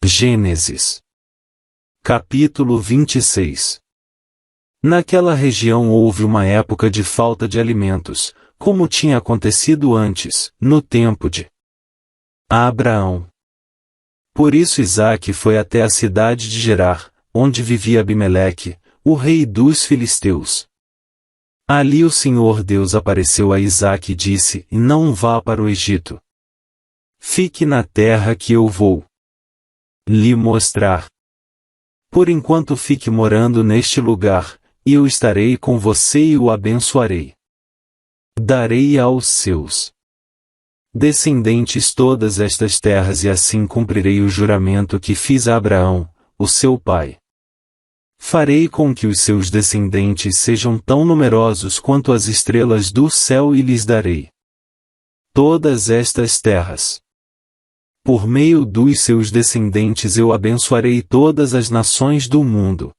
Gênesis. Capítulo 26. Naquela região houve uma época de falta de alimentos, como tinha acontecido antes, no tempo de Abraão. Por isso Isaque foi até a cidade de Gerar, onde vivia Abimeleque, o rei dos filisteus. Ali o Senhor Deus apareceu a Isaque e disse: Não vá para o Egito. Fique na terra que eu vou lhe mostrar. Por enquanto fique morando neste lugar, e eu estarei com você e o abençoarei. Darei aos seus descendentes todas estas terras e assim cumprirei o juramento que fiz a Abraão, o seu pai. Farei com que os seus descendentes sejam tão numerosos quanto as estrelas do céu e lhes darei todas estas terras. Por meio dos seus descendentes eu abençoarei todas as nações do mundo.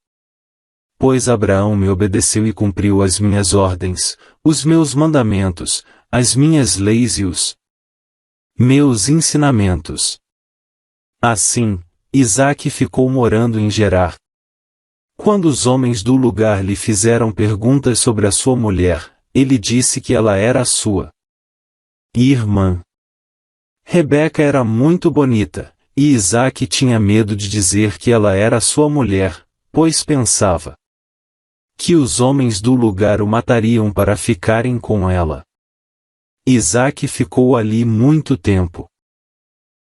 Pois Abraão me obedeceu e cumpriu as minhas ordens, os meus mandamentos, as minhas leis e os meus ensinamentos. Assim, Isaque ficou morando em Gerar. Quando os homens do lugar lhe fizeram perguntas sobre a sua mulher, ele disse que ela era a sua irmã. Rebeca era muito bonita, e Isaque tinha medo de dizer que ela era sua mulher, pois pensava que os homens do lugar o matariam para ficarem com ela. Isaque ficou ali muito tempo.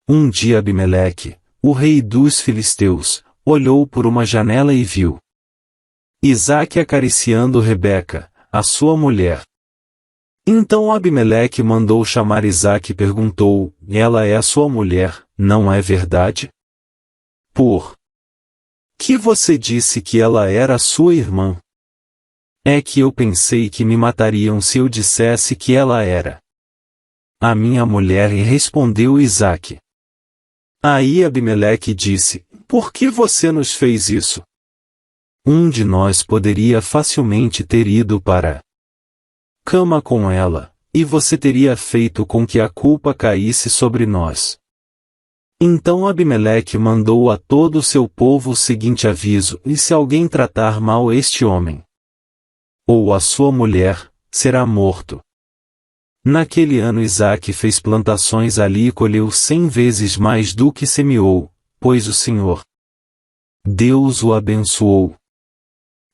Um dia Abimeleque, o rei dos filisteus, olhou por uma janela e viu Isaque acariciando Rebeca, a sua mulher. Então Abimeleque mandou chamar Isaque e perguntou: Ela é a sua mulher, não é verdade? Por que você disse que ela era sua irmã? É que eu pensei que me matariam se eu dissesse que ela era a minha mulher, e respondeu Isaque. Aí Abimeleque disse: Por que você nos fez isso? Um de nós poderia facilmente ter ido para cama com ela, e você teria feito com que a culpa caísse sobre nós. Então Abimeleque mandou a todo o seu povo o seguinte aviso: E se alguém tratar mal este homem, ou a sua mulher, será morto. Naquele ano Isaque fez plantações ali e colheu 100 vezes mais do que semeou, pois o Senhor Deus o abençoou.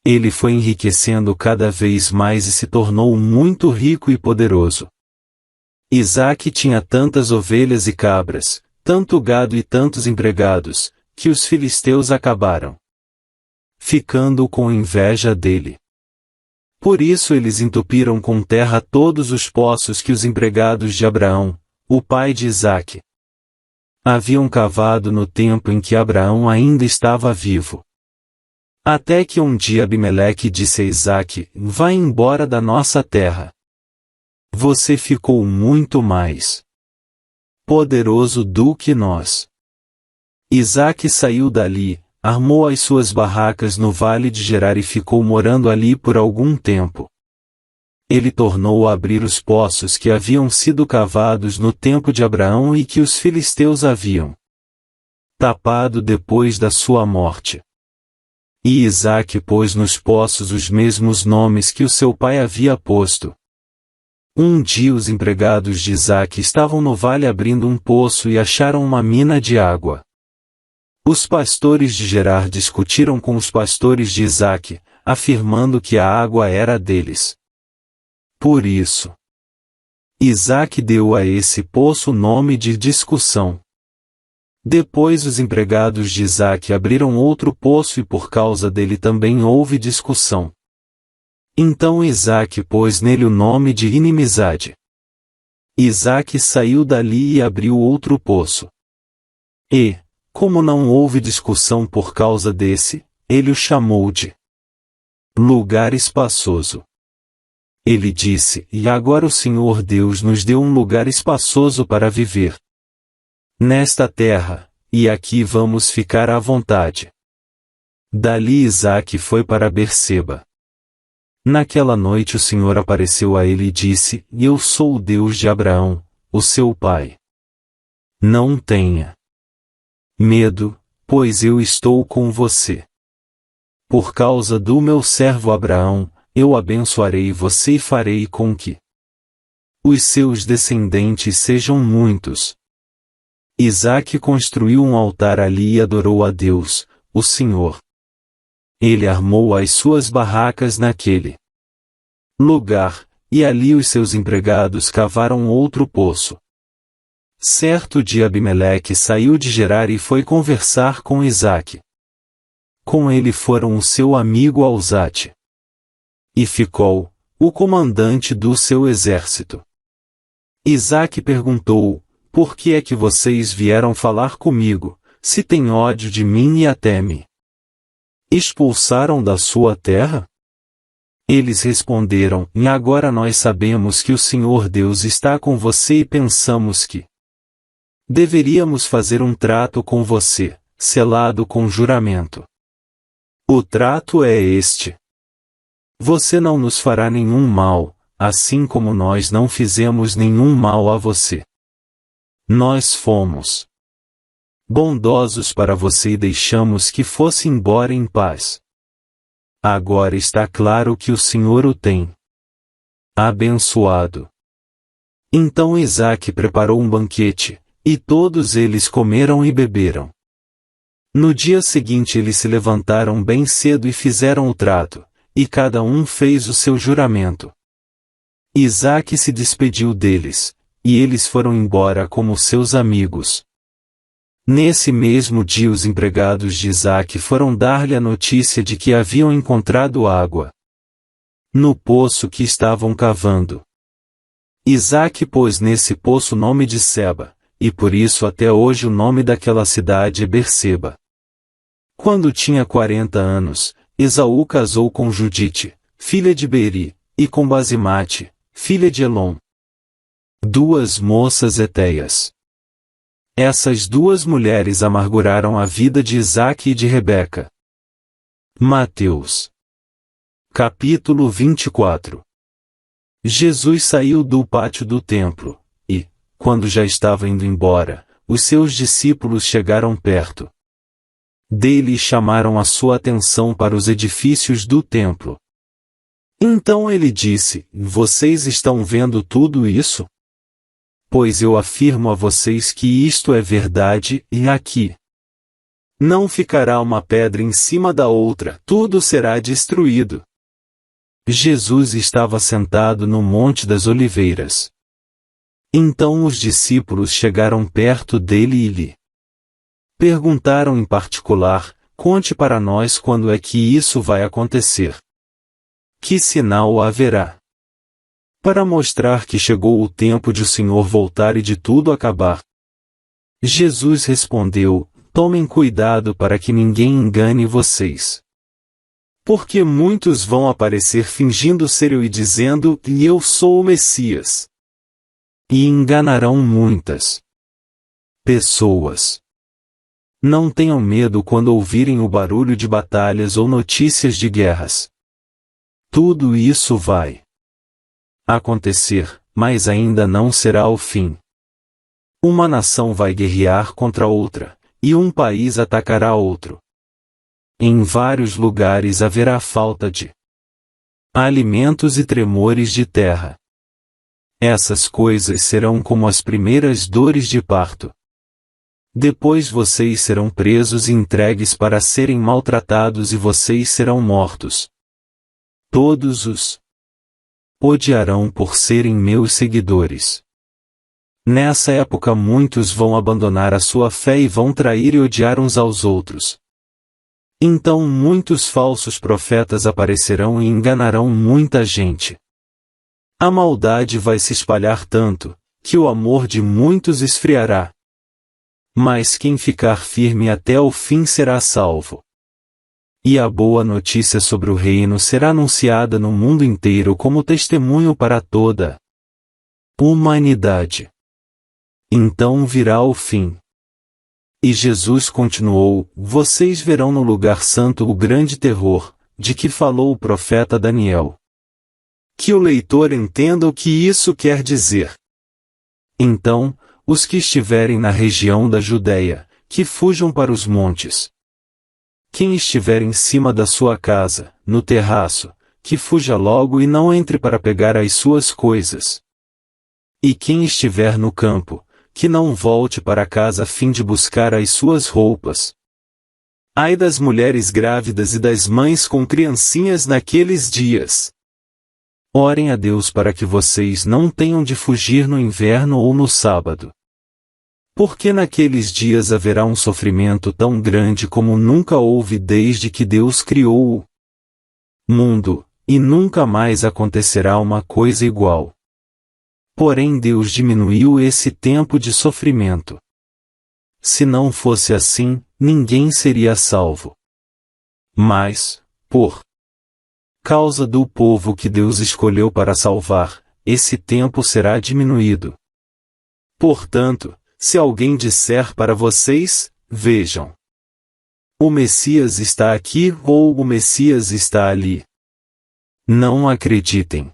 Ele foi enriquecendo cada vez mais e se tornou muito rico e poderoso. Isaque tinha tantas ovelhas e cabras, tanto gado e tantos empregados, que os filisteus acabaram ficando com inveja dele. Por isso eles entupiram com terra todos os poços que os empregados de Abraão, o pai de Isaque, haviam cavado no tempo em que Abraão ainda estava vivo. Até que um dia Abimeleque disse a Isaque: Vá embora da nossa terra. Você ficou muito mais poderoso do que nós. Isaque saiu dali, armou as suas barracas no vale de Gerar e ficou morando ali por algum tempo. Ele tornou a abrir os poços que haviam sido cavados no tempo de Abraão e que os filisteus haviam tapado depois da sua morte. E Isaque pôs nos poços os mesmos nomes que o seu pai havia posto. Um dia os empregados de Isaque estavam no vale abrindo um poço e acharam uma mina de água. Os pastores de Gerar discutiram com os pastores de Isaque, afirmando que a água era deles. Por isso, Isaque deu a esse poço o nome de discussão. Depois os empregados de Isaque abriram outro poço e por causa dele também houve discussão. Então Isaque pôs nele o nome de inimizade. Isaque saiu dali e abriu outro poço. E, como não houve discussão por causa desse, ele o chamou de lugar espaçoso. Ele disse: E agora o Senhor Deus nos deu um lugar espaçoso para viver nesta terra, e aqui vamos ficar à vontade. Dali Isaque foi para Berseba. Naquela noite o Senhor apareceu a ele e disse: Eu sou o Deus de Abraão, o seu pai. Não tenha medo, pois eu estou com você. Por causa do meu servo Abraão, eu abençoarei você e farei com que os seus descendentes sejam muitos. Isaque construiu um altar ali e adorou a Deus, o Senhor. Ele armou as suas barracas naquele lugar, e ali os seus empregados cavaram outro poço. Certo dia Abimeleque saiu de Gerar e foi conversar com Isaque. Com ele foram o seu amigo Alzate e Ficol, o comandante do seu exército. Isaque perguntou: por que é que vocês vieram falar comigo, se têm ódio de mim e até me expulsaram da sua terra? Eles responderam: e agora nós sabemos que o Senhor Deus está com você e pensamos que deveríamos fazer um trato com você, selado com juramento. O trato é este: você não nos fará nenhum mal, assim como nós não fizemos nenhum mal a você. Nós fomos bondosos para você e deixamos que fosse embora em paz. Agora está claro que o Senhor o tem abençoado. Então Isaque preparou um banquete, e todos eles comeram e beberam. No dia seguinte eles se levantaram bem cedo e fizeram o trato, e cada um fez o seu juramento. Isaque se despediu deles, e eles foram embora como seus amigos. Nesse mesmo dia os empregados de Isaque foram dar-lhe a notícia de que haviam encontrado água no poço que estavam cavando. Isaque pôs nesse poço o nome de Seba, e por isso até hoje o nome daquela cidade é Berseba. Quando tinha 40 anos, Esaú casou com Judite, filha de Beeri, e com Basimate, filha de Elon, duas moças hetéias. Essas duas mulheres amarguraram a vida de Isaque e de Rebeca. Mateus capítulo 24. Jesus saiu do pátio do templo, e, quando já estava indo embora, os seus discípulos chegaram perto dele e chamaram a sua atenção para os edifícios do templo. Então ele disse: vocês estão vendo tudo isso? Pois eu afirmo a vocês que isto é verdade, e aqui não ficará uma pedra em cima da outra, tudo será destruído. Jesus estava sentado no Monte das Oliveiras. Então os discípulos chegaram perto dele e lhe perguntaram em particular: conte para nós quando é que isso vai acontecer. Que sinal haverá para mostrar que chegou o tempo de o Senhor voltar e de tudo acabar? Jesus respondeu: tomem cuidado para que ninguém engane vocês. Porque muitos vão aparecer fingindo ser eu e dizendo: eu sou o Messias. E enganarão muitas pessoas. Não tenham medo quando ouvirem o barulho de batalhas ou notícias de guerras. Tudo isso vai acontecer, mas ainda não será o fim. Uma nação vai guerrear contra outra, e um país atacará outro. Em vários lugares haverá falta de alimentos e tremores de terra. Essas coisas serão como as primeiras dores de parto. Depois vocês serão presos e entregues para serem maltratados e vocês serão mortos. Todos os odiarão por serem meus seguidores. Nessa época muitos vão abandonar a sua fé e vão trair e odiar uns aos outros. Então muitos falsos profetas aparecerão e enganarão muita gente. A maldade vai se espalhar tanto, que o amor de muitos esfriará. Mas quem ficar firme até o fim será salvo. E a boa notícia sobre o reino será anunciada no mundo inteiro como testemunho para toda a humanidade. Então virá o fim. E Jesus continuou: vocês verão no lugar santo o grande terror, de que falou o profeta Daniel. Que o leitor entenda o que isso quer dizer. Então, os que estiverem na região da Judéia, que fujam para os montes. Quem estiver em cima da sua casa, no terraço, que fuja logo e não entre para pegar as suas coisas. E quem estiver no campo, que não volte para casa a fim de buscar as suas roupas. Ai das mulheres grávidas e das mães com criancinhas naqueles dias! Orem a Deus para que vocês não tenham de fugir no inverno ou no sábado. Porque naqueles dias haverá um sofrimento tão grande como nunca houve desde que Deus criou o mundo, e nunca mais acontecerá uma coisa igual. Porém Deus diminuiu esse tempo de sofrimento. Se não fosse assim, ninguém seria salvo. Mas, por causa do povo que Deus escolheu para salvar, esse tempo será diminuído. Portanto, se alguém disser para vocês, vejam, o Messias está aqui ou o Messias está ali, não acreditem.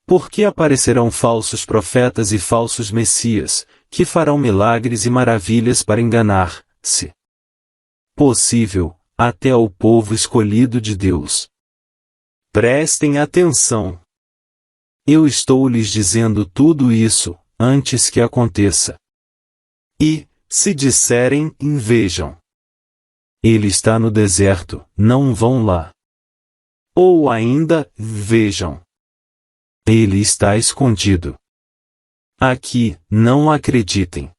Porque aparecerão falsos profetas e falsos messias, que farão milagres e maravilhas para enganar, se possível, até o povo escolhido de Deus. Prestem atenção. Eu estou lhes dizendo tudo isso, antes que aconteça. E, se disserem, vejam. Ele está no deserto, não vão lá. Ou ainda, vejam. Ele está escondido. Aqui, não acreditem.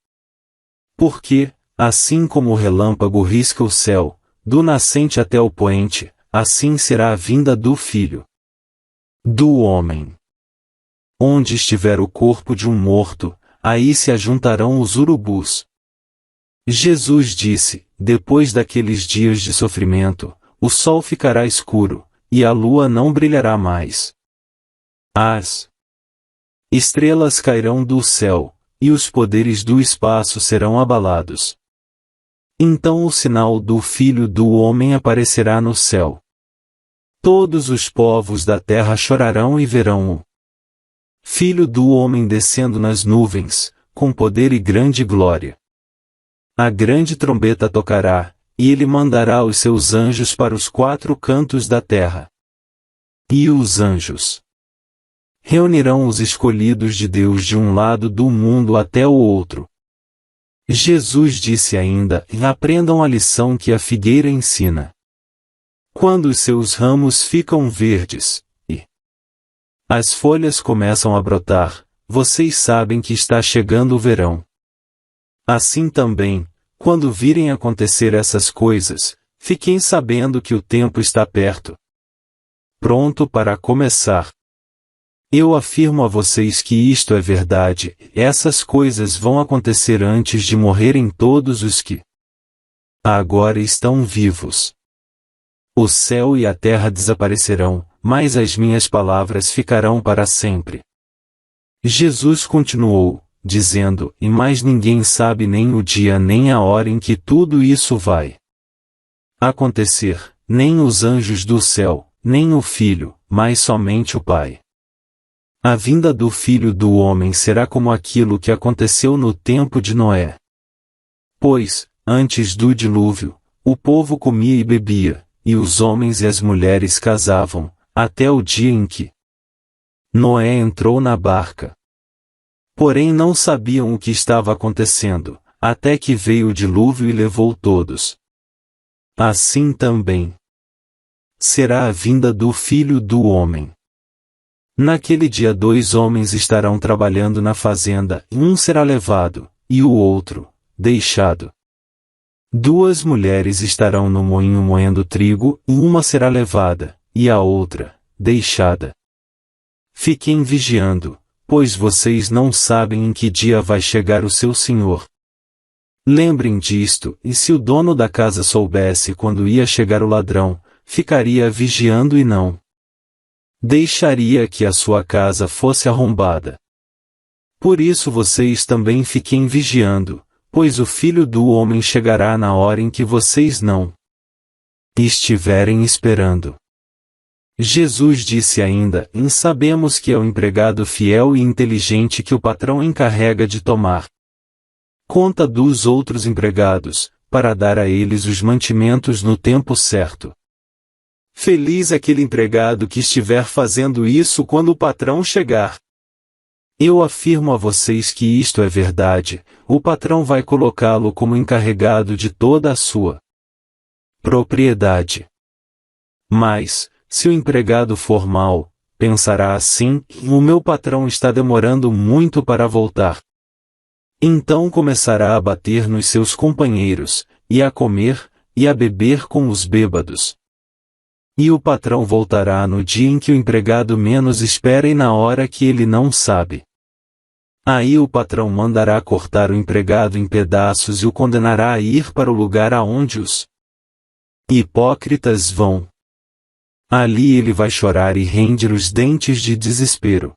Porque, assim como o relâmpago risca o céu, do nascente até o poente, assim será a vinda do Filho do Homem. Onde estiver o corpo de um morto, aí se ajuntarão os urubus. Jesus disse, depois daqueles dias de sofrimento, o sol ficará escuro, e a lua não brilhará mais. As estrelas cairão do céu, e os poderes do espaço serão abalados. Então o sinal do Filho do Homem aparecerá no céu. Todos os povos da terra chorarão e verão o Filho do Homem descendo nas nuvens, com poder e grande glória. A grande trombeta tocará, e ele mandará os seus anjos para os 4 cantos da terra. E os anjos reunirão os escolhidos de Deus de um lado do mundo até o outro. Jesus disse ainda, aprendam a lição que a figueira ensina. Quando os seus ramos ficam verdes, e as folhas começam a brotar, vocês sabem que está chegando o verão. Assim também, quando virem acontecer essas coisas, fiquem sabendo que o tempo está perto. Pronto para começar. Eu afirmo a vocês que isto é verdade, essas coisas vão acontecer antes de morrerem todos os que agora estão vivos. O céu e a terra desaparecerão, mas as minhas palavras ficarão para sempre. Jesus continuou, dizendo, e mais ninguém sabe nem o dia nem a hora em que tudo isso vai acontecer, nem os anjos do céu, nem o Filho, mas somente o Pai. A vinda do Filho do Homem será como aquilo que aconteceu no tempo de Noé. Pois, antes do dilúvio, o povo comia e bebia, e os homens e as mulheres casavam, até o dia em que Noé entrou na barca. Porém não sabiam o que estava acontecendo, até que veio o dilúvio e levou todos. Assim também será a vinda do Filho do Homem. Naquele dia 2 homens estarão trabalhando na fazenda, e um será levado, e o outro, deixado. 2 mulheres estarão no moinho moendo trigo, e uma será levada, e a outra, deixada. Fiquem vigiando, pois vocês não sabem em que dia vai chegar o seu Senhor. Lembrem disto, e se o dono da casa soubesse quando ia chegar o ladrão, ficaria vigiando e não deixaria que a sua casa fosse arrombada. Por isso vocês também fiquem vigiando, pois o Filho do Homem chegará na hora em que vocês não estiverem esperando. Jesus disse ainda, sabemos que é o empregado fiel e inteligente que o patrão encarrega de tomar conta dos outros empregados, para dar a eles os mantimentos no tempo certo. Feliz aquele empregado que estiver fazendo isso quando o patrão chegar. Eu afirmo a vocês que isto é verdade, o patrão vai colocá-lo como encarregado de toda a sua propriedade. Mas, se o empregado for mau, pensará assim: o meu patrão está demorando muito para voltar. Então começará a bater nos seus companheiros, e a comer, e a beber com os bêbados. E o patrão voltará no dia em que o empregado menos espera e na hora que ele não sabe. Aí o patrão mandará cortar o empregado em pedaços e o condenará a ir para o lugar aonde os hipócritas vão. Ali ele vai chorar e ranger os dentes de desespero.